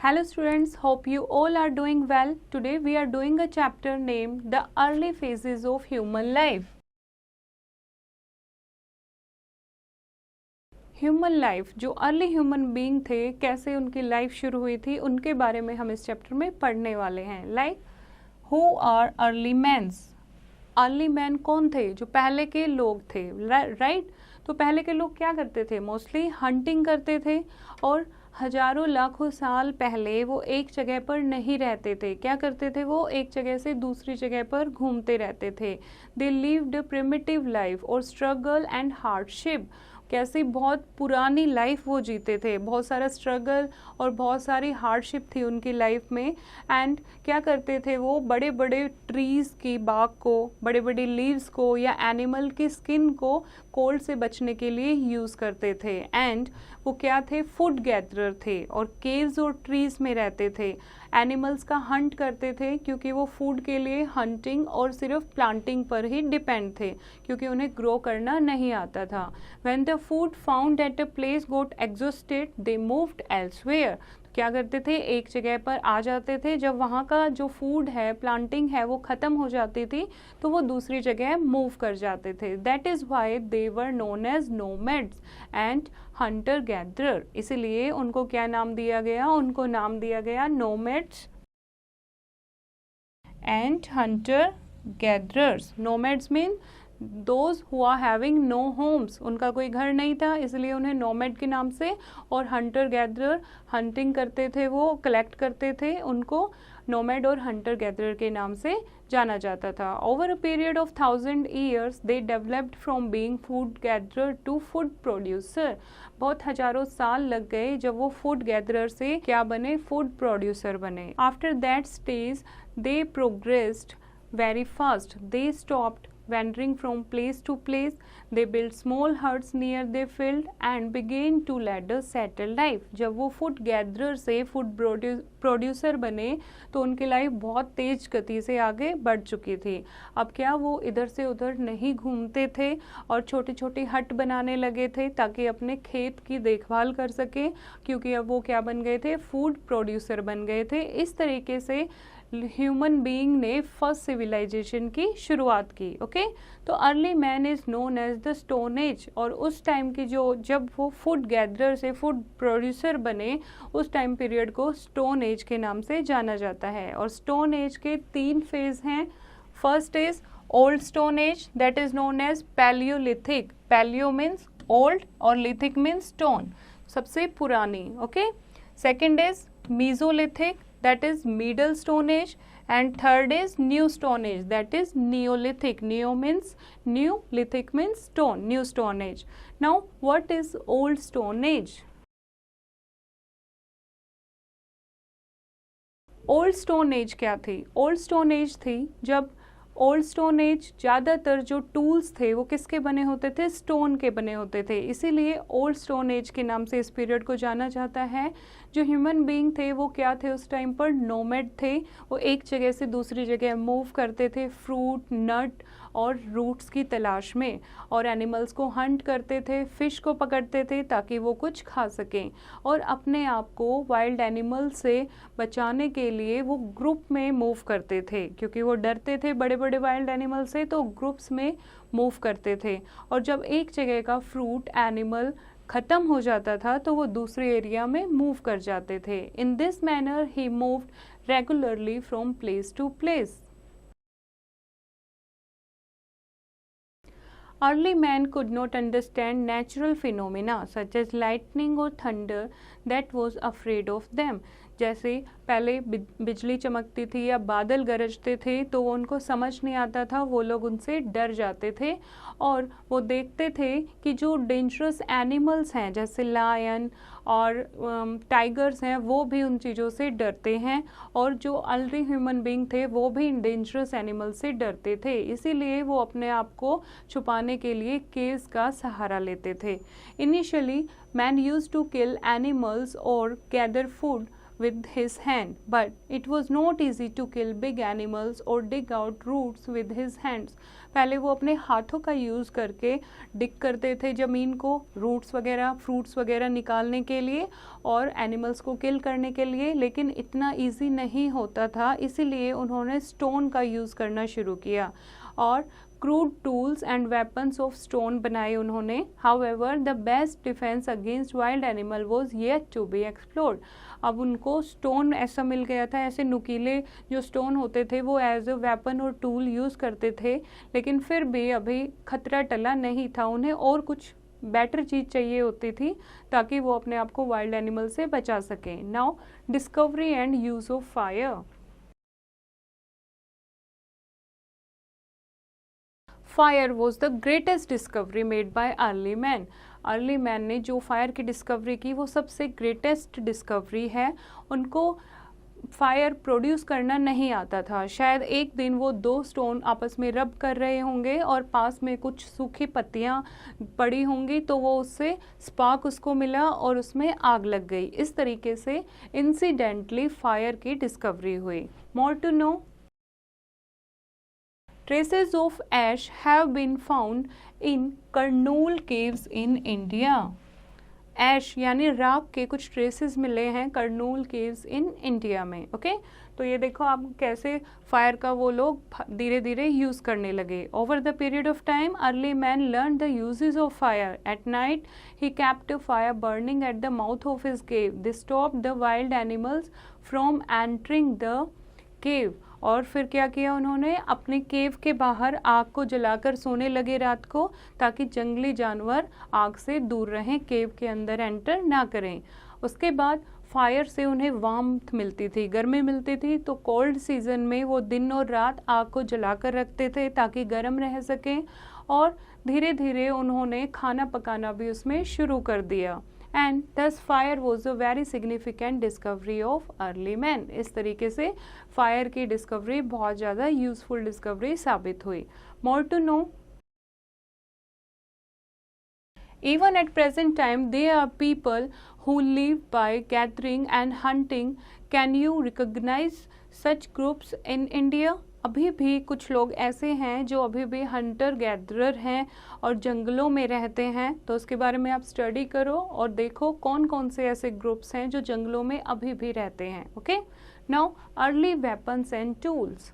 Hello students, hope you all are doing well. Today we are doing a chapter named The Early Phases of Human Life. Human life, जो early human being थे, कैसे उनकी life शुरू हुई थी, उनके बारे में हम इस चैप्टर में पढ़ने वाले हैं. Like who are early mans. Early man कौन थे? जो पहले के लोग थे, राइट. तो पहले के लोग क्या करते थे? मोस्टली हंटिंग करते थे और हजारों लाखों साल पहले वो एक जगह पर नहीं रहते थे. क्या करते थे? वो एक जगह से दूसरी जगह पर घूमते रहते थे. They lived a primitive life और स्ट्रगल एंड हार्डशिप. कैसी बहुत पुरानी लाइफ वो जीते थे, बहुत सारा स्ट्रगल और बहुत सारी हार्डशिप थी उनकी लाइफ में. एंड क्या करते थे? वो बड़े बड़े ट्रीज़ की बाग को, बड़े बड़े लीव्स को या एनिमल की स्किन को कोल्ड से बचने के लिए यूज़ करते थे. एंड वो क्या थे? फूड गैदरर थे और केव्स और ट्रीज़ में रहते थे. एनिमल्स का हंट करते थे क्योंकि वो फूड के लिए हंटिंग और सिर्फ प्लांटिंग पर ही डिपेंड थे, क्योंकि उन्हें ग्रो करना नहीं आता था. When the food found at a place got exhausted they moved elsewhere. क्या करते थे? एक जगह पर आ जाते थे. जब वहाँ का जो फूड है, प्लांटिंग है, वो ख़त्म हो जाती थी तो वो दूसरी जगह मूव कर जाते थे. That is why they were known as nomads and hunter gatherer. इसीलिए उनको क्या नाम दिया गया? उनको नाम दिया गया nomads and hunter gatherers. Nomads mean those who are having no homes. उनका कोई घर नहीं था, इसलिए उन्हें नोमैड के नाम से, और हंटर गैदरर हंटिंग करते थे, वो कलेक्ट करते थे, उनको नोमैड और हंटर गैदरर के नाम से जाना जाता था. Over a period of 1000 years they developed from being food gatherer to food producer. बहुत हजारों साल लग गए जब वो फूड गैदरर से क्या बने? फूड प्रोड्यूसर बने. After that stage they progressed very fast. They stopped wandering from place to place. They built small huts near their field and began to lead a settled life. जब वो food gatherer से food producer बने तो उनकी life बहुत तेज गति से आगे बढ़ चुकी थी. अब क्या वो इधर से उधर नहीं घूमते थे और छोटी छोटी हट बनाने लगे थे ताकि अपने खेत की देखभाल कर सके, क्योंकि अब वो क्या बन गए थे? फूड प्रोड्यूसर बन गए थे. इस तरीके से ह्यूमन बीइंग ने फर्स्ट सिविलाइजेशन की शुरुआत की. ओके, तो early man is known as the stone age. और उस टाइम की जब वो फूड गैदरर से फूड प्रोड्यूसर बने, उस टाइम पीरियड को स्टोन एज के नाम से जाना जाता है. और स्टोन एज के 3 फेज हैं. First is old stone age, that is known as palaeolithic. Palaeo means old और लिथिक मीन्स स्टोन, सबसे पुरानी. Okay. Second is mesolithic, that is middle stone age, and third is new stone age, that is neolithic. Neo means new, lithic means stone, new stone age. Now what is old stone age? Old stone as क्या थी? Old stone as थी जब old stone as ज़्यादातर जो tools थे वो किसके बने होते थे? स्टोन के बने होते थे. इसीलिए ओल्ड स्टोन एज के नाम से इस पीरियड को जाना जाता है. जो ह्यूमन बीइंग थे वो क्या थे उस टाइम पर? नोमैड थे. वो एक जगह से दूसरी जगह मूव करते थे फ्रूट, नट और रूट्स की तलाश में, और एनिमल्स को हंट करते थे, फिश को पकड़ते थे ताकि वो कुछ खा सकें, और अपने आप को वाइल्ड एनिमल से बचाने के लिए वो ग्रुप में मूव करते थे, क्योंकि वो डरते थे बड़े बड़े वाइल्ड एनिमल से, तो ग्रुप्स में मूव करते थे. और जब एक जगह का फ्रूट एनिमल ख़त्म हो जाता था तो वो दूसरे एरिया में मूव कर जाते थे. In this manner he moved regularly from place to place. Early man could not understand natural phenomena such as lightning or thunder that was afraid of them. जैसे पहले बिजली चमकती थी या बादल गरजते थे तो वो उनको समझ नहीं आता था, वो लोग उनसे डर जाते थे. और वो देखते थे कि जो डेंजरस एनिमल्स हैं जैसे लायन और टाइगर्स हैं, वो भी उन चीज़ों से डरते हैं, और जो अर्ली ह्यूमन बीइंग थे वो भी इन डेंजरस एनिमल से डरते थे. इसीलिए वो अपने आप को छुपाने के लिए केव्स का सहारा लेते थे. Initially man used to kill animals और gather food with his hand, but it was not easy to kill big animals or dig out roots with his hands. पहले वो अपने हाथों का यूज़ करके डिग करते थे ज़मीन को, रूट्स वगैरह, फ्रूट्स वगैरह निकालने के लिए और एनिमल्स को किल करने के लिए, लेकिन इतना इजी नहीं होता था, इसीलिए उन्होंने स्टोन का यूज़ करना शुरू किया और crude tools and weapons of stone बनाए उन्होंने. However the best defence against wild animal was yet to be explored. अब उनको स्टोन ऐसा मिल गया था, ऐसे नुकीले जो स्टोन होते थे वो एज अ वेपन और टूल यूज़ करते थे, लेकिन फिर भी अभी खतरा टला नहीं था. उन्हें और कुछ बेटर चीज़ चाहिए होती थी ताकि वो अपने आप को वाइल्ड एनिमल से बचा सकें. Now discovery and use of fire. Fire was the greatest discovery made by early man. Early man ने जो फायर की डिस्कवरी की वो सबसे ग्रेटेस्ट डिस्कवरी है. उनको फायर प्रोड्यूस करना नहीं आता था. शायद एक दिन वो 2 स्टोन आपस में रब कर रहे होंगे और पास में कुछ सूखी पत्तियां पड़ी होंगी, तो वो उससे स्पार्क उसको मिला और उसमें आग लग गई. इस तरीके से इंसिडेंटली फायर की डिस्कवरी हुई. More to know. Traces of ash have been found in Karnool caves in India. ऐश यानी राख के कुछ ट्रेसेस मिले हैं करनूल केव्स इन इंडिया में. ओके, तो ये देखो आप कैसे फायर का वो लोग धीरे धीरे यूज़ करने लगे. Over the period of time early man learn the uses of fire. At night he kept a fire burning at the mouth of his cave. This stopped the wild animals from entering the cave. और फिर क्या किया उन्होंने, अपने केव के बाहर आग को जलाकर सोने लगे रात को, ताकि जंगली जानवर आग से दूर रहें, केव के अंदर एंटर ना करें. उसके बाद फायर से उन्हें वार्मथ मिलती थी, गर्मी मिलती थी, तो कोल्ड सीजन में वो दिन और रात आग को जलाकर रखते थे ताकि गर्म रह सकें. और धीरे धीरे उन्होंने खाना पकाना भी उसमें शुरू कर दिया. एंड दस fire was a very significant discovery of early man. इस तरीके से फायर की डिस्कवरी बहुत ज़्यादा यूजफुल डिस्कवरी साबित हुई. More to know. Even at present time, there are people who live by gathering and hunting. Can you recognize such groups in India? अभी भी कुछ लोग ऐसे हैं जो अभी भी हंटर गैदरर हैं और जंगलों में रहते हैं. तो उसके बारे में आप स्टडी करो और देखो कौन कौन से ऐसे ग्रुप्स हैं जो जंगलों में अभी भी रहते हैं. Okay, now early weapons and tools.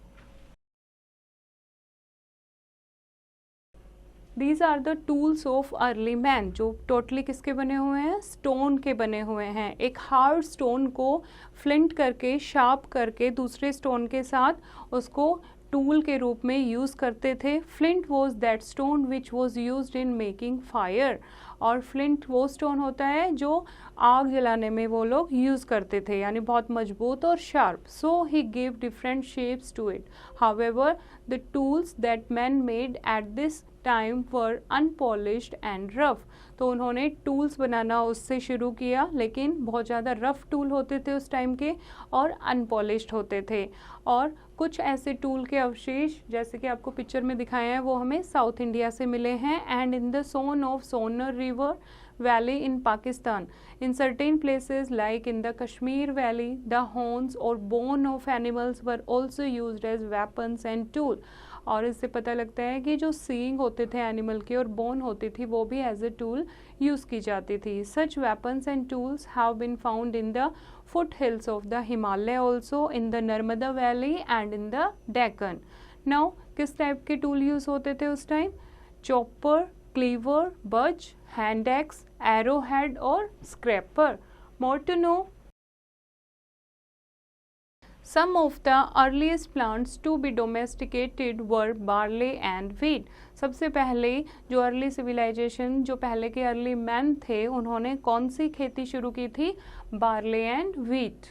These are the tools of early man, जो टोटली किसके बने हुए हैं, स्टोन के बने हुए हैं. एक हार्ड स्टोन को फ्लिंट करके, शार्प करके दूसरे स्टोन के साथ उसको टूल के रूप में यूज़ करते थे. Flint was that stone which was used in making fire. और फ्लिंट वो स्टोन होता है जो आग जलाने में वो लोग यूज़ करते थे, यानी बहुत मजबूत और sharp. So he give different shapes to it. However the tools that man made at this time were unpolished and rough. तो उन्होंने टूल्स बनाना उससे शुरू किया, लेकिन बहुत ज़्यादा रफ टूल होते थे उस टाइम के और अनपॉलिश्ड होते थे. और कुछ ऐसे टूल के अवशेष जैसे कि आपको पिक्चर में दिखाए हैं वो हमें साउथ इंडिया से मिले हैं. And in the Soan of Sonar river valley in Pakistan. In certain places like in the Kashmir valley, the horns or bone of animals were also used as weapons and tool. और इससे पता लगता है कि जो सींग होते थे एनिमल के और बोन होती थी वो भी एज ए टूल यूज़ की जाती थी. Such weapons and tools have been found in the foothills of the Himalaya also, in the Narmada valley and in the Deccan. Now किस टाइप के टूल यूज़ होते थे उस टाइम, चॉपर, क्लीवर, बज, hand axe, arrowhead और scraper. More to know. Some of the earliest plants to be domesticated were barley and wheat. सबसे पहले जो अर्ली सिविलाइजेशन, जो पहले के अर्ली मैन थे, उन्होंने कौन सी खेती शुरू की थी, barley and wheat.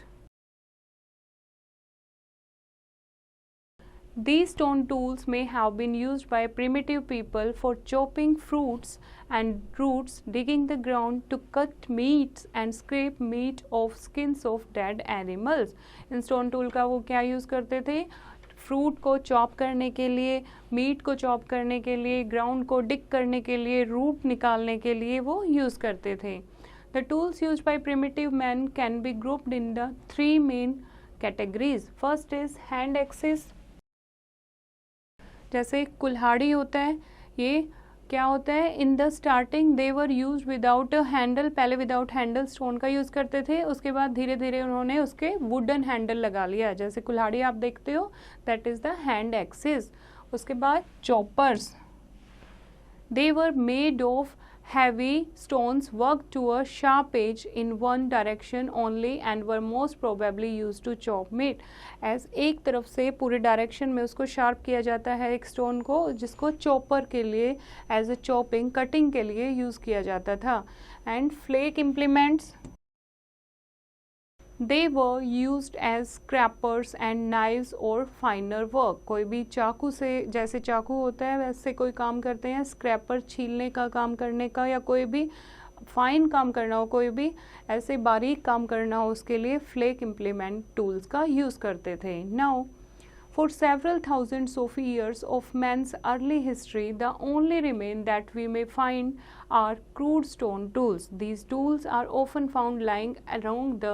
These stone tools may have been used by primitive people for chopping fruits and roots, digging the ground to cut meats and scrape meat off skins of dead animals. In stone tool का वो क्या use करते थे, fruit को chop करने के लिए, meet को चॉप करने के लिए, ग्राउंड को डिग करने के लिए, रूट निकालने के लिए वो यूज़ करते थे. The tools used by primitive man can be grouped in the three main categories. First is hand axes. जैसे कुल्हाड़ी होता है, ये क्या होता है, in the starting they were use without a handle, पहले विदाउट हैंडल स्टोन का यूज़ करते थे, उसके बाद धीरे धीरे उन्होंने उसके वुडन हैंडल लगा लिया, जैसे कुल्हाड़ी आप देखते हो, that is the hand axis. उसके बाद choppers, they were made of heavy stones worked to a sharp edge in one direction only and were most probably used to chop meat. as एक तरफ से पूरे डायरेक्शन में उसको sharp किया जाता है एक स्टोन को, जिसको चॉपर के लिए एज अ चॉपिंग कटिंग के लिए यूज़ किया जाता था. And flake implements, They were used as scrapers and knives or finer work. कोई भी चाकू से, जैसे चाकू होता है वैसे कोई काम करते हैं, स्क्रैपर छीलने का काम करने का, या कोई भी फाइन काम करना हो, कोई भी ऐसे बारीक काम करना हो, उसके लिए फ्लेक इम्प्लीमेंट टूल्स का यूज़ करते थे. Now for several thousands of years of man's early history, the only remain that we may find are crude stone tools. These tools are often found lying along the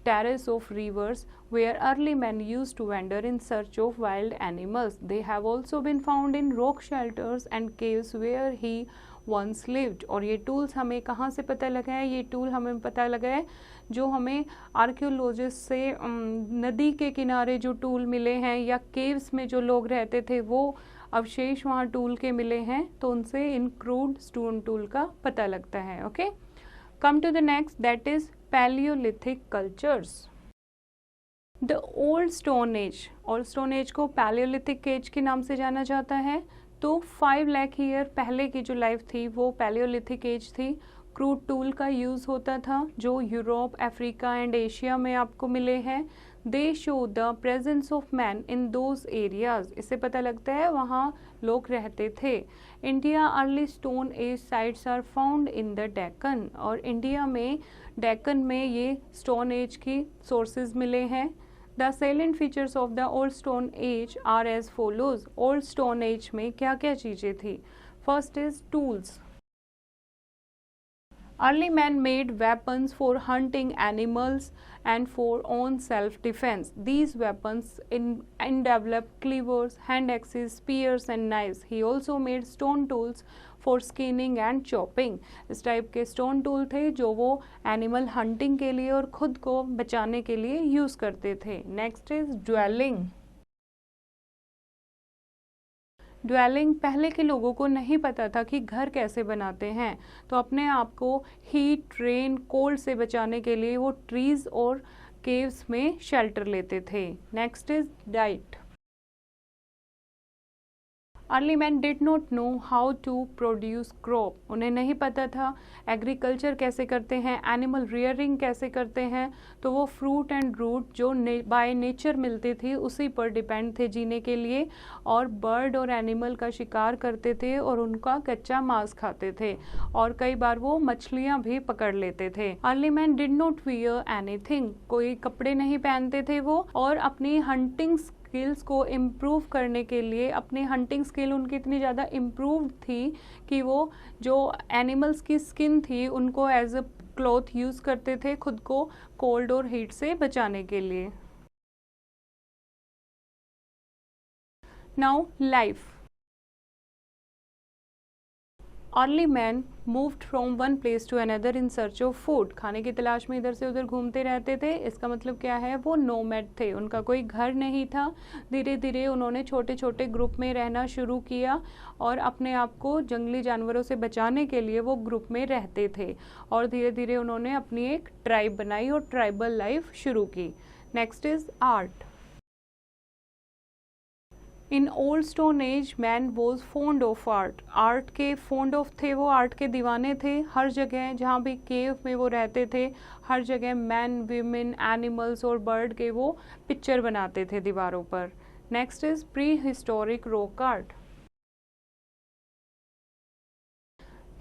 terrace of rivers where early men used to wander in search of wild animals. They have also been found in rock shelters and caves where he once lived. और ये tools हमें कहाँ से पता लगा है? ये tool हमें पता लगा है जो हमें आर्कियोलॉजिस्ट से नदी के किनारे जो टूल मिले हैं, या केव्स में जो लोग रहते थे वो अवशेष वहाँ टूल के मिले हैं, तो उनसे इन क्रूड स्टोन टूल का पता लगता है. Okay, come to the next, that is paleolithic cultures. The old stone age, old stone age को पैलियोलिथिक एज के नाम से जाना जाता है. तो 5 लाख ईयर पहले की जो लाइफ थी वो पैलियोलिथिक एज थी. क्रूड टूल का यूज़ होता था जो यूरोप, अफ्रीका एंड एशिया में आपको मिले हैं. They show the presence of man in those areas, इससे पता लगता है वहाँ लोग रहते थे. India early stone age sites are found in the Deccan, और इंडिया में डेक्कन में ये स्टोन एज की सोर्सेज मिले हैं. The salient features of the Old Stone Age are as follows. Old Stone Age में क्या क्या चीज़ें थी? First is tools. Early men made weapons for hunting animals and for own self-defense. These weapons developed cleavers, hand axes, spears and knives. He also made stone tools for skinning and chopping. इस type के stone tool थे जो वो animal hunting के लिए और खुद को बचाने के लिए यूज़ करते थे. Next is dwelling. ड्वेलिंग, पहले के लोगों को नहीं पता था कि घर कैसे बनाते हैं, तो अपने आप को हीट, रेन, कोल्ड से बचाने के लिए वो ट्रीज और केव्स में शेल्टर लेते थे. Next is diet. Early man did not know how to produce crop. उन्हें नहीं पता था एग्रीकल्चर कैसे करते हैं, एनिमल रियरिंग कैसे करते हैं, तो वो फ्रूट एंड रूट जो बाय नेचर मिलती थी उसी पर डिपेंड थे जीने के लिए, और बर्ड और एनिमल का शिकार करते थे और उनका कच्चा मांस खाते थे, और कई बार वो मछलियाँ भी पकड़ लेते थे. Early man did not wear anything, कोई कपड़े नहीं पहनते थे वो, और अपनी हंटिंग स्किल्स को इम्प्रूव करने के लिए, अपनी हंटिंग स्किल उनकी इतनी ज़्यादा इम्प्रूव थी कि वो जो एनिमल्स की स्किन थी उनको एज अ क्लॉथ यूज़ करते थे खुद को कोल्ड और हीट से बचाने के लिए. Now life. Early man moved from one place to another in search of food. खाने की तलाश में इधर से उधर घूमते रहते थे. इसका मतलब क्या है? वो नोमैड थे, उनका कोई घर नहीं था. धीरे धीरे उन्होंने छोटे छोटे ग्रुप में रहना शुरू किया और अपने आप को जंगली जानवरों से बचाने के लिए वो ग्रुप में रहते थे, और धीरे धीरे उन्होंने अपनी एक ट्राइब बनाई और ट्राइबल लाइफ शुरू की. Next is art. In old stone as man was found of art. Art के फोन्ड ऑफ थे वो, आर्ट के दीवाने थे. हर जगह जहाँ भी केव में वो रहते थे, हर जगह मैन, वीमेन, एनिमल्स और बर्ड के वो पिक्चर बनाते थे दीवारों पर. Next is pre historic rock art.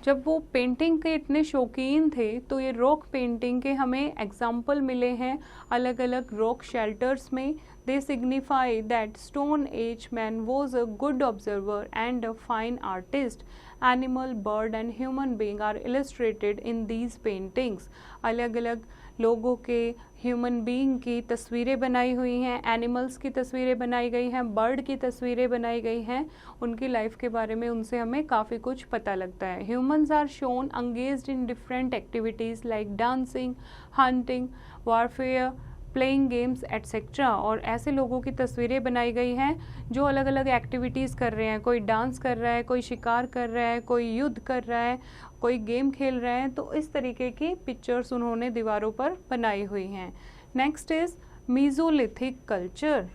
जब वो पेंटिंग के इतने शौकीन थे तो ये रॉक पेंटिंग के हमें एग्जाम्पल मिले हैं अलग अलग रॉक शेल्टर्स में. They signify that Stone Age man was a good observer and a fine artist. Animal, bird and human being are illustrated in these paintings. अलग अलग लोगों के, ह्यूमन बीइंग की तस्वीरें बनाई हुई हैं, एनिमल्स की तस्वीरें बनाई गई हैं, बर्ड की तस्वीरें बनाई गई हैं, उनकी लाइफ के बारे में उनसे हमें काफ़ी कुछ पता लगता है. Humans are shown engaged in different activities like dancing, hunting, warfare, playing games etcetera. और ऐसे लोगों की तस्वीरें बनाई गई हैं जो अलग अलग एक्टिविटीज़ कर रहे हैं. कोई डांस कर रहा है, कोई शिकार कर रहा है, कोई युद्ध कर रहा है, कोई गेम खेल रहे हैं. तो इस तरीके की पिक्चर्स उन्होंने दीवारों पर बनाई हुई हैं. Next is mesolithic culture.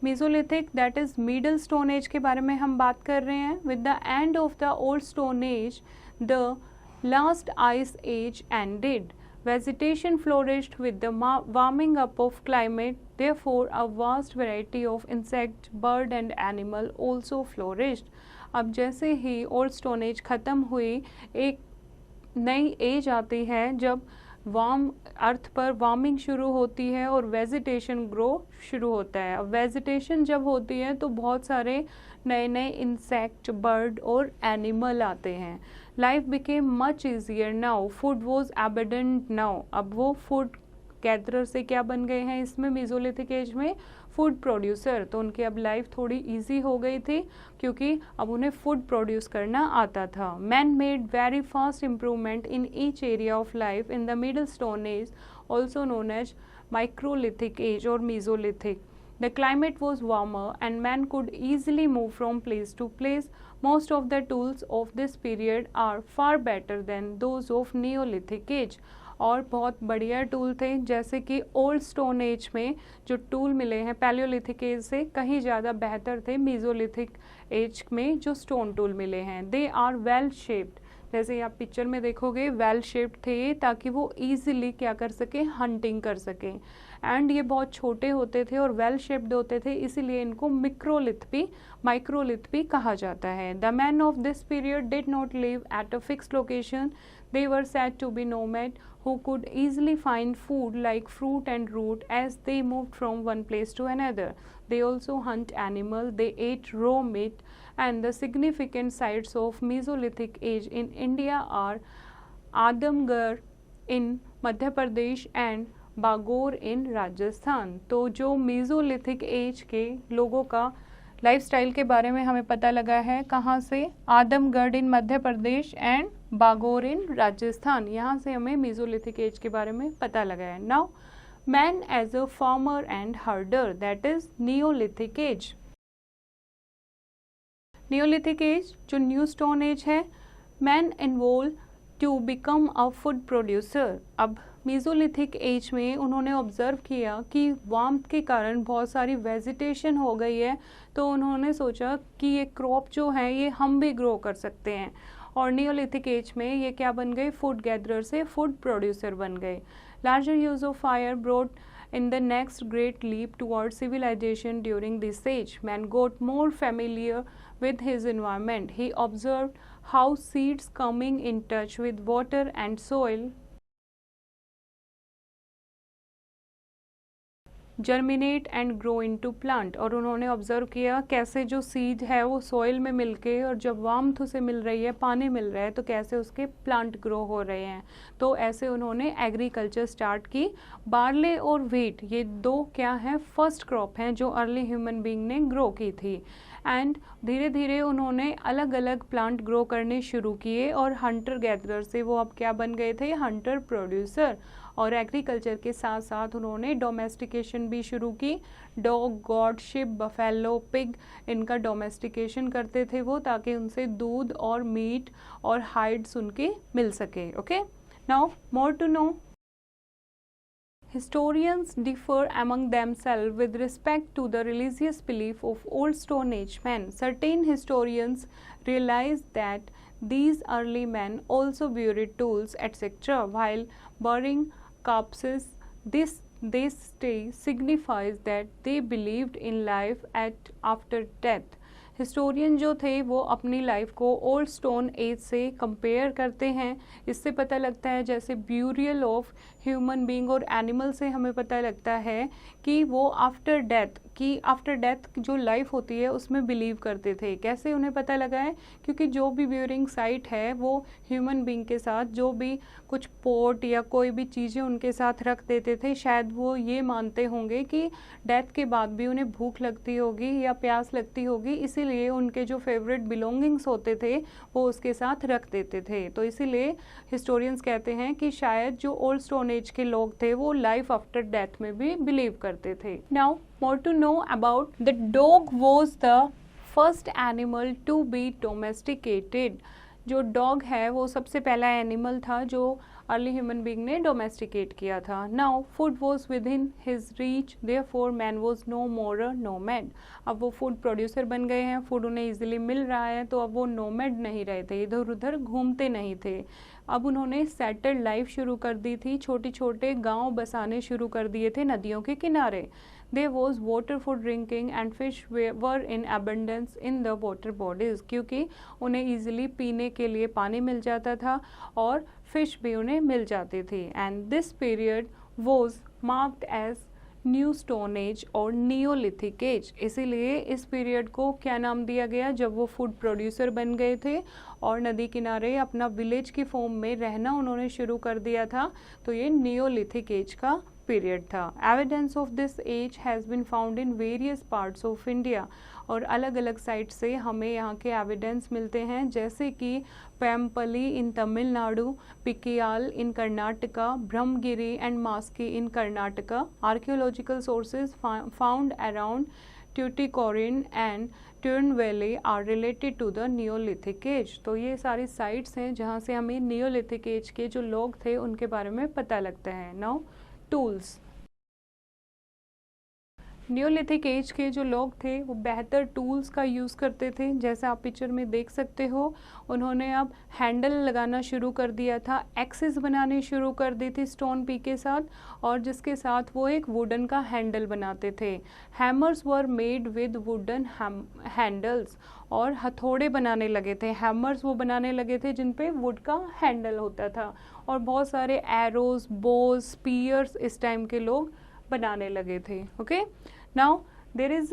Mesolithic that is middle stone age के बारे में हम बात कर रहे हैं. With the end of the old stone age the last ice age ended. Vegetation flourished with the warming up of climate. Therefore, a vast variety of insect, bird and animal also flourished. अब जैसे ही old stone as ख़त्म हुई, एक नई as आती है जब warm अर्थ पर वार्मिंग शुरू होती है और वेजिटेशन ग्रो शुरू होता है. अब वेजिटेशन जब होती है तो बहुत सारे नए नए इंसेक्ट, बर्ड और एनिमल आते हैं. Life became much easier now. Food was abundant now. अब वो फूड गैदरर से क्या बन गए हैं इसमें मीज़ोलिथिक एज में? Food producer. तो उनकी अब लाइफ थोड़ी इजी हो गई थी क्योंकि अब उन्हें फूड प्रोड्यूस करना आता था. Man made very fast improvement in each area of life in the middle stone age, also known as microlithic age और mesolithic. The climate was warmer and man could easily move from place to place. Most of the tools of this period are far better than those of Neolithic age. और बहुत बढ़िया tool थे, जैसे कि old stone as में जो tool मिले हैं पैलियोलिथिक एज से कहीं ज़्यादा बेहतर थे मीज़ोलिथिक एज में जो स्टोन टूल मिले हैं. They are well shaped. जैसे आप पिक्चर में देखोगे वेल शेप्ड थे ताकि वो ईजिली क्या कर सकें, हंटिंग कर सकें. एंड ये बहुत छोटे होते थे और वेल शेप्ड होते थे, इसीलिए इनको माइक्रोलिथ भी कहा जाता है. The man of this period did not live at a fixed location. They were said to be nomad who could easily find food like fruit and root as they moved from one place to another. They also hunt animals, they ate raw meat, and the significant sites of Mesolithic age in India are Adamgarh in Madhya Pradesh and Bagor in Rajasthan. तो जो मीज़ोलिथिक as के लोगों का lifestyle के बारे में हमें पता लगा है कहाँ से? आदमगढ़ इन मध्य प्रदेश एंड बागोर इन राजस्थान. यहाँ से हमें मीज़ोलिथिक एज के बारे में पता लगा है. Now man as a farmer and herder, that is neolithic age. Neolithic age जो न्यू स्टोन एज है, man involve to become a food producer. अब मीज़ोलिथिक एज में उन्होंने ऑब्ज़र्व किया कि वार्मथ के कारण बहुत सारी वेजिटेशन हो गई है, तो उन्होंने सोचा कि ये क्रॉप जो है ये हम भी ग्रो कर सकते हैं. और नियोलिथिक एज में ये क्या बन गए? फूड गैदरर से फूड प्रोड्यूसर बन गए. Larger use of fire broad in the next great leap towards civilization during this age. Man got more familiar with his environment. He observed how seeds coming in touch with water and soil germinate and grow into plant. और उन्होंने observe किया कैसे जो seed है वो soil में मिलके और जब वार्मथ उसे मिल रही है, पानी मिल रहा है, तो कैसे उसके प्लांट ग्रो हो रहे हैं. तो ऐसे उन्होंने एग्रीकल्चर स्टार्ट की. बार्ले और व्हीट ये दो क्या हैं? फर्स्ट क्रॉप हैं जो अर्ली ह्यूमन बीइंग ने ग्रो की थी. एंड धीरे धीरे उन्होंने अलग अलग प्लांट ग्रो करने शुरू किए और हंटर गैदरर से वो अब क्या बन गए थे? Hunter producer. और एग्रीकल्चर के साथ साथ उन्होंने डोमेस्टिकेशन भी शुरू की. Dog, got, ship, buffalo, pig इनका डोमेस्टिकेशन करते थे वो, ताकि उनसे दूध और मीट और हाइड्स उनके मिल सके. Okay, now more to know. Historians differ among themselves with respect to the religious belief of Old Stone Age men. Certain historians realize that these early men also buried tools, etc. while burying corpses. This signifies that they believed in life after death. Historian जो थे वो अपनी life को old stone as से compare करते हैं। इससे पता लगता है, जैसे ब्यूरियल ऑफ ह्यूमन बीइंग और एनिमल से हमें पता लगता है कि वो आफ्टर डेथ जो लाइफ होती है उसमें बिलीव करते थे। कैसे उन्हें पता लगा है? क्योंकि जो भी ब्यूरिंग साइट है वो ह्यूमन बीइंग के साथ जो भी कुछ पोट या कोई भी चीज़ें उनके साथ रख देते थे, शायद वो ये मानते होंगे कि डेथ के बाद भी उन्हें भूख लगती होगी या प्यास लगती होगी, इसीलिए उनके जो फेवरेट बिलोंगिंग्स होते थे वो उसके साथ रख देते थे। तो इसीलिए हिस्टोरियंस कहते हैं कि शायद जो ओल्ड स्टोन एज के लोग थे वो लाइफ आफ्टर डेथ में भी बिलीव करते थे। Now more to know about the dog was the first animal to be domesticated। जो डॉग है वो सबसे पहला एनिमल था जो अर्ली ह्यूमन बीइंग ने डोमेस्टिकेट किया था। Now food was within his reach, therefore man was no more a nomad. अब वो फूड प्रोड्यूसर बन गए हैं, फूड उन्हें इजीली मिल रहा है, तो अब वो नोमैड नहीं रहे थे, इधर उधर घूमते नहीं थे। अब उन्होंने सेटल्ड लाइफ शुरू कर दी थी, छोटे छोटे गांव बसाने शुरू कर दिए थे नदियों के किनारे। There was water for drinking and fish were in abundance in the water bodies, क्योंकि उन्हें easily पीने के लिए पानी मिल जाता था और फिश भी उन्हें मिल जाती थी। And this period was marked as new stone age और नियोलिथिक एज। इसीलिए इस पीरियड को क्या नाम दिया गया? जब वो फूड प्रोड्यूसर बन गए थे और नदी किनारे अपना विलेज की फॉर्म में रहना उन्होंने शुरू कर दिया था, तो ये नियोलिथिक एज का पीरियड था। Evidence of this age has been found in various parts of India. और अलग अलग साइट से हमें यहाँ के एविडेंस मिलते हैं, जैसे कि Paiyampalli in Tamil Nadu, Piklihal in Karnataka, Brahmagiri and Maski in Karnataka. Archaeological sources found around Tuticorin and turn valley are related to the neolithic age. तो ये सारी साइट्स हैं जहाँ से हमें नियोलिथिक एज के जो लोग थे उनके बारे में पता लगता है। Now tools. नियोलिथिक एज के जो लोग थे वो बेहतर टूल्स का यूज़ करते थे, जैसे आप पिक्चर में देख सकते हो। उन्होंने अब हैंडल लगाना शुरू कर दिया था, एक्सेस बनानी शुरू कर दी थी स्टोन पी के साथ, और जिसके साथ वो एक वुडन का हैंडल बनाते थे। Hammers were made with wooden handles, और हथौड़े बनाने लगे थे। हैमर्स वो बनाने लगे थे जिन पे वुड का हैंडल होता था, और बहुत सारे एरोज, बोज, स्पीयर्स इस टाइम के लोग बनाने लगे थे। Okay, now there is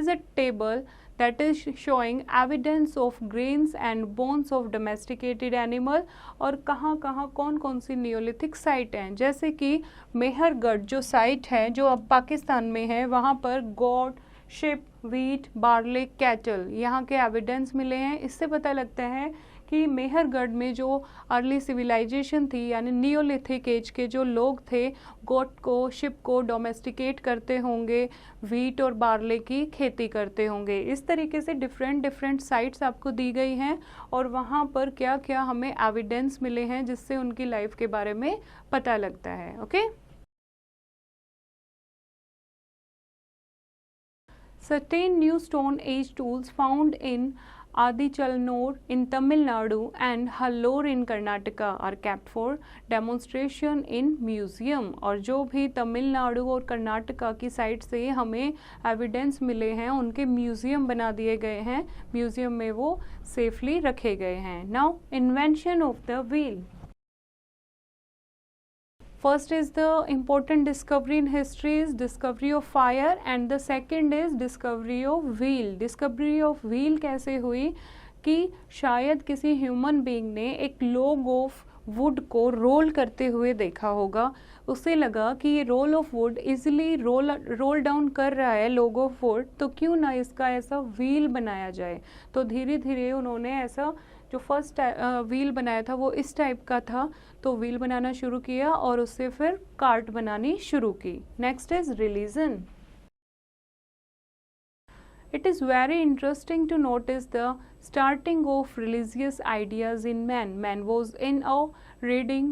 a table that is showing evidence of grains and bones of domesticated animal, और कहाँ कहाँ कौन कौन सी नियोलिथिक साइट हैं। जैसे कि मेहरगढ़ जो साइट है जो अब पाकिस्तान में है, वहाँ पर गोट, शिप, व्हीट, बार्ले, कैटल यहाँ के एविडेंस मिले हैं। इससे पता लगता है कि मेहरगढ़ में जो अर्ली सिविलाइजेशन थी, यानी नियोलिथिक एज के जो लोग थे, गोट को, शिप को डोमेस्टिकेट करते होंगे, व्हीट और बार्ले की खेती करते होंगे। इस तरीके से डिफरेंट साइट्स आपको दी गई हैं, और वहाँ पर क्या क्या हमें एविडेंस मिले हैं जिससे उनकी लाइफ के बारे में पता लगता है। Okay, certain new stone age tools found in Adichalnor in Tamil Nadu and Hallur in Karnataka are kept for demonstration in museum। और जो भी तमिलनाडु और कर्नाटका की साइड से हमें एविडेंस मिले हैं उनके म्यूज़ियम बना दिए गए हैं, म्यूज़ियम में वो सेफली रखे गए हैं। Now invention of the wheel. First is the important discovery in history is discovery of fire, and the second is discovery of wheel। Discovery of wheel कैसे हुई कि शायद किसी ह्यूमन बीइंग ने एक लॉग ऑफ वुड को roll करते हुए देखा होगा। उसे लगा कि ये roll of wood easily roll down कर रहा है लॉग ऑफ वुड, तो क्यों ना इसका ऐसा व्हील बनाया जाए। तो धीरे धीरे उन्होंने ऐसा जो फर्स्ट व्हील बनाया था वो इस टाइप का था, तो व्हील बनाना शुरू किया और उससे फिर कार्ट बनानी शुरू की। Next is religion. It is very interesting to notice the starting of religious ideas in man. Man was in awe reading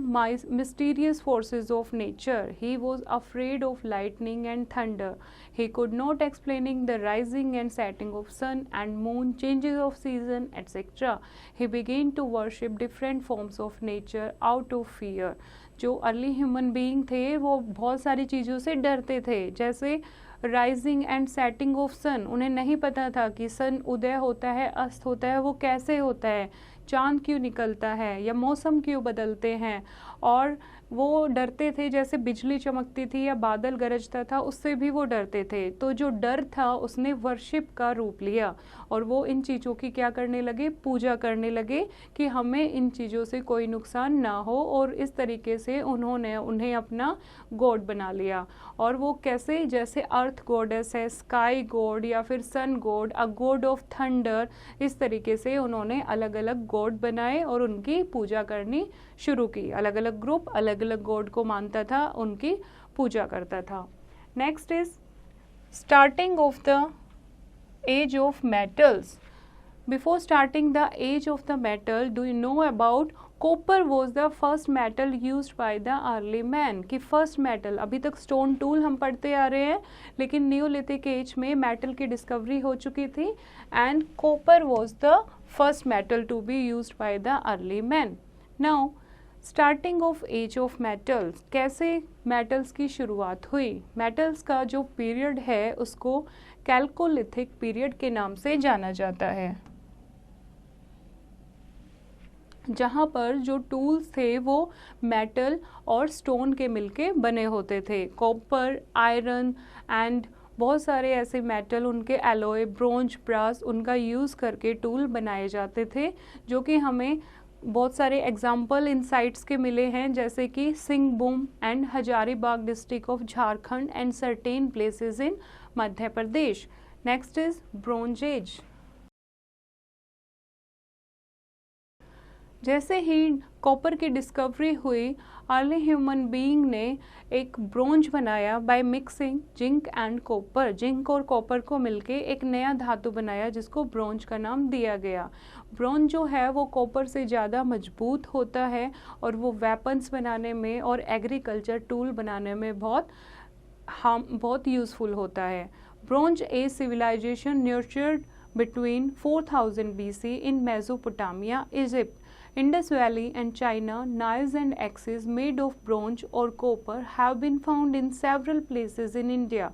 mysterious forces of nature. He was afraid of lightning and thunder. He could not explaining the rising and setting of sun and moon, changes of season, etc. He began to worship different forms of nature out of fear. जो early human being थे वो बहुत सारी चीज़ों से डरते थे, जैसे राइजिंग एंड सेटिंग ऑफ सन, उन्हें नहीं पता था कि सन उदय होता है अस्त होता है वो कैसे होता है, चांद क्यों निकलता है या मौसम क्यों बदलते हैं, और वो डरते थे जैसे बिजली चमकती थी या बादल गरजता था उससे भी वो डरते थे। तो जो डर था उसने वर्शिप का रूप लिया और वो इन चीज़ों की क्या करने लगे, पूजा करने लगे कि हमें इन चीज़ों से कोई नुकसान ना हो, और इस तरीके से उन्होंने उन्हें अपना गॉड बना लिया। और वो कैसे, जैसे अर्थ गॉडेस है, स्काई गॉड या फिर sun god, a god of thunder, इस तरीके से उन्होंने अलग अलग गॉड बनाए और उनकी पूजा करनी शुरू की। अलग अलग ग्रुप अलग अलग गॉड को मानता था, उनकी पूजा करता था। Next is starting of the age of metals. Before starting the age of the metal, do you know about copper was the first metal used by the early man. कि फर्स्ट मेटल, अभी तक stone tool हम पढ़ते आ रहे हैं लेकिन neolithic age में metal की डिस्कवरी हो चुकी थी and copper was the first metal to be used by the early man. Now starting of age of metals, कैसे मेटल्स की शुरुआत हुई। मेटल्स का जो पीरियड है उसको कैल्कोलिथिक पीरियड के नाम से जाना जाता है, जहाँ पर जो टूल्स थे वो मेटल और स्टोन के मिलके बने होते थे। कॉपर, आयरन एंड बहुत सारे ऐसे मेटल, उनके एलॉय, ब्रोंज, ब्रास, उनका यूज़ करके टूल बनाए जाते थे, जो कि हमें बहुत सारे एग्जाम्पल इन साइट्स के मिले हैं, जैसे कि Singhbhum and Hazaribagh district of Jharkhand and certain places in Madhya Pradesh. Next is bronze as. जैसे ही कॉपर की डिस्कवरी हुई, अर्ली ह्यूमन बीइंग ने एक ब्रोंज बनाया by mixing zinc and copper. Zinc और कॉपर को मिलके एक नया धातु बनाया जिसको ब्रोंज का नाम दिया गया। ब्रोंज जो है वो कॉपर से ज़्यादा मजबूत होता है और वो वेपन्स बनाने में और एग्रीकल्चर टूल बनाने में बहुत यूज़फुल होता है। Bronze age civilization nurtured between 4000 BC in Mesopotamia, Egypt, Indus Valley and China. Knives and axes made of bronze or copper have been found in several places in India.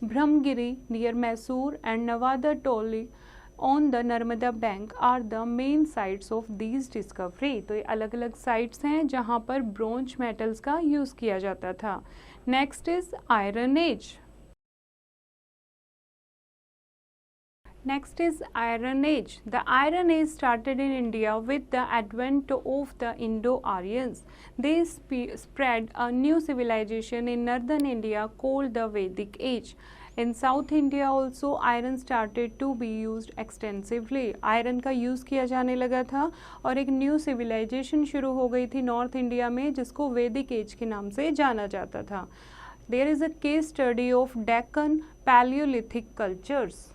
Brahmgiri near Mysore and Navada Toli on the Narmada bank are the main sites of these discovery. तो ये अलग अलग sites हैं जहाँ पर bronze metals का use किया जाता था। Next is Iron Age. Next is Iron Age. The Iron Age started in India with the advent of the Indo-Aryans. They spread a new civilization in northern India called the Vedic Age. In South India also iron started to be used extensively. Iron का use किया जाने लगा था और एक new civilisation शुरू हो गई थी नॉर्थ इंडिया में जिसको वैदिक एज के नाम से जाना जाता था। There is a case study of Deccan Paleolithic cultures.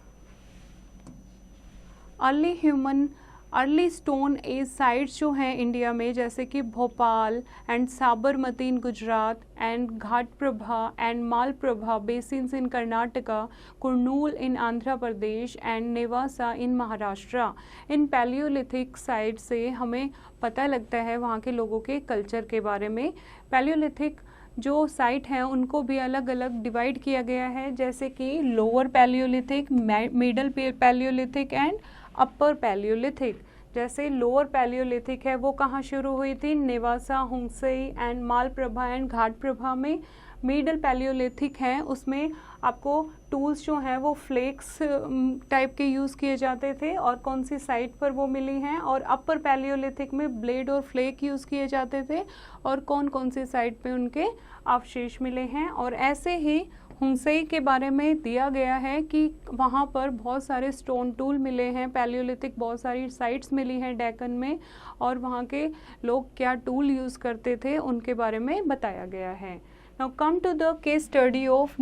Early stone age sites जो हैं इंडिया में, जैसे कि Bhopal and Sabarmati in Gujarat and Ghataprabha and Malaprabha basins in Karnataka, Kurnool in Andhra Pradesh and Nevasa in Maharashtra. इन पैलियोलिथिक साइट से हमें पता लगता है वहाँ के लोगों के कल्चर के बारे में। पैलियोलिथिक जो साइट हैं उनको भी अलग अलग डिवाइड किया गया है, जैसे कि lower Palaeolithic, middle Palaeolithic and upper Palaeolithic. जैसे लोअर पैलियोलिथिक है वो कहाँ शुरू हुई थी, नेवासा, हुंगसई एंड मालप्रभा एंड घाटप्रभा में। मिडल पैलियोलिथिक है उसमें आपको टूल्स जो हैं वो फ्लेक्स टाइप के यूज़ किए जाते थे और कौन सी साइट पर वो मिली हैं। और अपर पैलियोलिथिक में ब्लेड और फ्लेक यूज़ किए जाते थे और कौन कौन सी साइट पे उनके अवशेष मिले हैं। और ऐसे ही हुंगसई के बारे में दिया गया है कि वहाँ पर बहुत सारे स्टोन टूल मिले हैं, पैलियोलिथिक बहुत सारी साइट्स मिली हैं डेक्कन में, और वहाँ के लोग क्या टूल यूज़ करते थे उनके बारे में बताया गया है। Now come to the case study of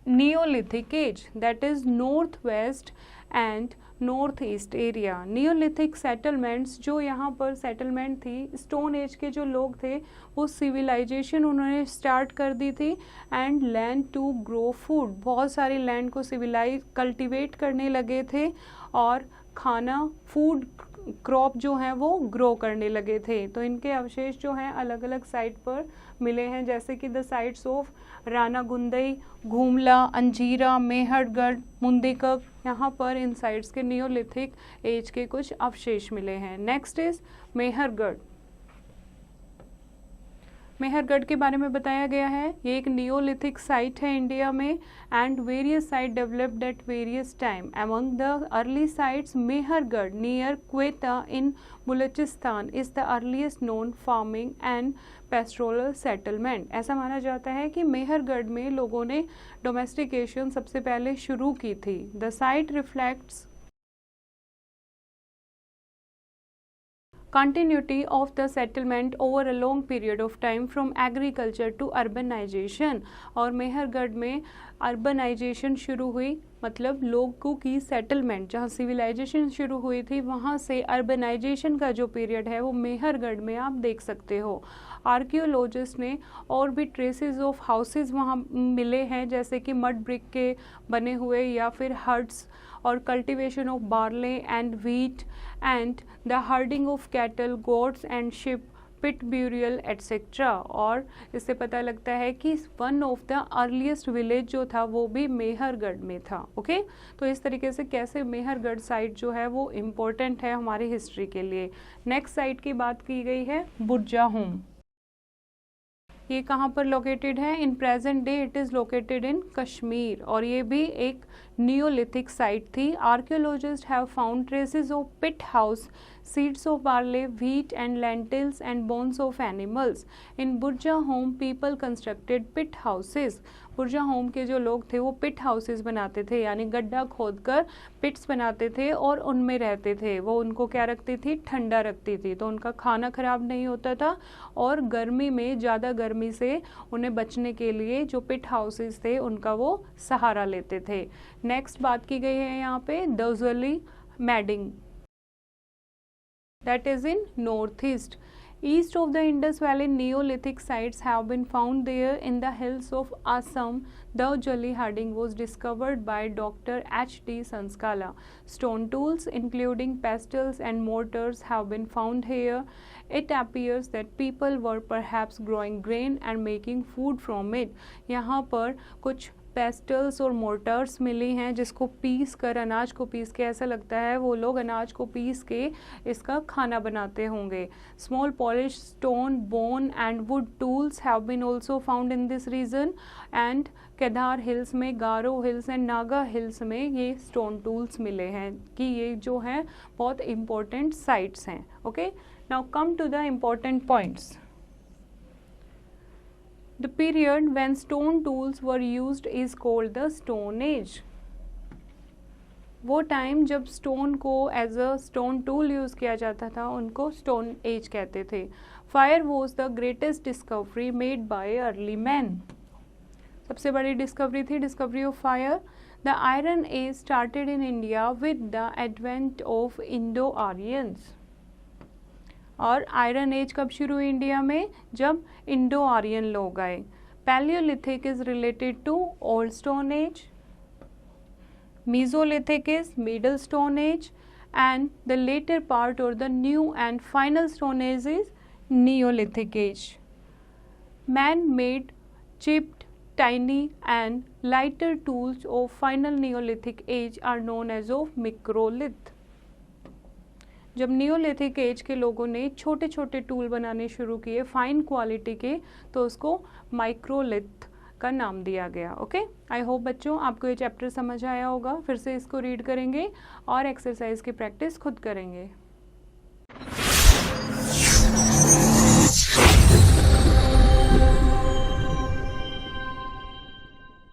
Neolithic age, that is northwest and north east area. Neolithic settlements, जो यहाँ पर सेटलमेंट थी, स्टोन एज के जो लोग थे वो सिविलाइजेशन उन्होंने स्टार्ट कर दी थी and land to grow food, बहुत सारी लैंड को सिविलाइज कल्टिवेट करने लगे थे और खाना फूड क्रॉप जो है वो ग्रो करने लगे थे। तो इनके अवशेष जो हैं अलग अलग साइट पर मिले हैं, जैसे कि the sites of रानागुंदई, घूमला, Anjira, Mehrgarh, मुंदिकक, यहाँ पर इन साइट्स के नियोलिथिक एज के कुछ अवशेष मिले हैं। Next is Mehrgarh. मेहरगढ़ के बारे में बताया गया है, ये एक नियोलिथिक साइट है इंडिया में and various site developed at various time. Among the early sites Mehrgarh near Quetta in Balochistan is the earliest known farming and pastoral settlement. ऐसा माना जाता है कि मेहरगढ़ में लोगों ने डोमेस्टिकेशन सबसे पहले शुरू की थी। The site reflects continuity of the settlement over a long period of time from agriculture to urbanization। और मेहरगढ़ में अर्बनाइजेशन शुरू हुई, मतलब लोगों की सेटलमेंट, जहाँ सिविलाइजेशन शुरू हुई थी वहाँ से अर्बनाइजेशन का जो पीरियड है वो मेहरगढ़ में आप देख सकते हो। आर्कियोलॉजिस्ट ने और भी ट्रेसेस ऑफ हाउसेस वहाँ मिले हैं, जैसे कि मड ब्रिक के बने हुए या फिर हट्स, और cultivation of barley and wheat and the herding of cattle, goats and sheep, pit burial etcetera. और इससे पता लगता है कि one of the earliest village जो था वो भी मेहरगढ़ में था। ओके तो इस तरीके से कैसे मेहरगढ़ साइट जो है वो इम्पोर्टेंट है हमारी हिस्ट्री के लिए। नेक्स्ट साइट की बात की गई है बुर्जाहोम। ये कहाँ पर लोकेटेड है? In present day it is located in Kashmir, और ये भी एक नियोलिथिक साइट थी। Archaeologist have found traces of pit house, seeds of barley, wheat and lentils and bones of animals. In Burzahom people constructed pit houses. Burzahom के जो लोग थे वो पिट हाउसेस बनाते थे, यानी गड्ढा खोदकर पिट्स बनाते थे और उनमें रहते थे। वो उनको क्या रखती थी? ठंडा रखती थी, तो उनका खाना खराब नहीं होता था और गर्मी में, ज़्यादा गर्मी से उन्हें बचने के लिए जो पिट हाउसेस थे उनका वो सहारा लेते थे। नेक्स्ट बात की गई है यहाँ पे दौजली madding, that is in northeast. East of the Indus Valley, Neolithic sites have been found there in the hills of Assam. Daujali Harding was discovered by Dr. H.D. Sanskala. Stone tools including pestles and mortars have been found here. It appears that people were perhaps growing grain and making food from it. यहाँ पर कुछ pastels और Motors मिली हैं जिसको piece कर, अनाज को piece के, ऐसा लगता है वो लोग अनाज को पीस के इसका खाना बनाते होंगे। Small polish stone, bone and wood tools have been also found in this region and Kedar hills में, Garo hills and Naga hills में ये स्टोन टूल्स मिले हैं कि ये जो हैं बहुत इम्पोर्टेंट साइट्स हैं। Okay now come to the important points. The period when stone tools were used is called the Stone Age. वो टाइम जब स्टोन को as a stone tool use किया जाता था उनको स्टोन एज कहते थे। Fire was the greatest discovery made by early man. सबसे बड़ी डिस्कवरी थी discovery of fire. The iron age started in India with the advent of Indo Aryans. और आयरन एज कब शुरू हुई इंडिया में? जब इंडो आर्यन लोग आए। Palaeolithic is related to old stone age, mesolithic is middle stone age and the later part और the new and final stone age is neolithic age. Man made chipped, tiny and lighter tools of final Neolithic age are known as of microlith। जब neolithic age के लोगों ने छोटे छोटे tool बनाने शुरू किए फाइन क्वालिटी के, तो उसको माइक्रोलिथ का नाम दिया गया। ओके आई होप बच्चों आपको ये चैप्टर समझ आया होगा। फिर से इसको रीड करेंगे और एक्सरसाइज की प्रैक्टिस खुद करेंगे।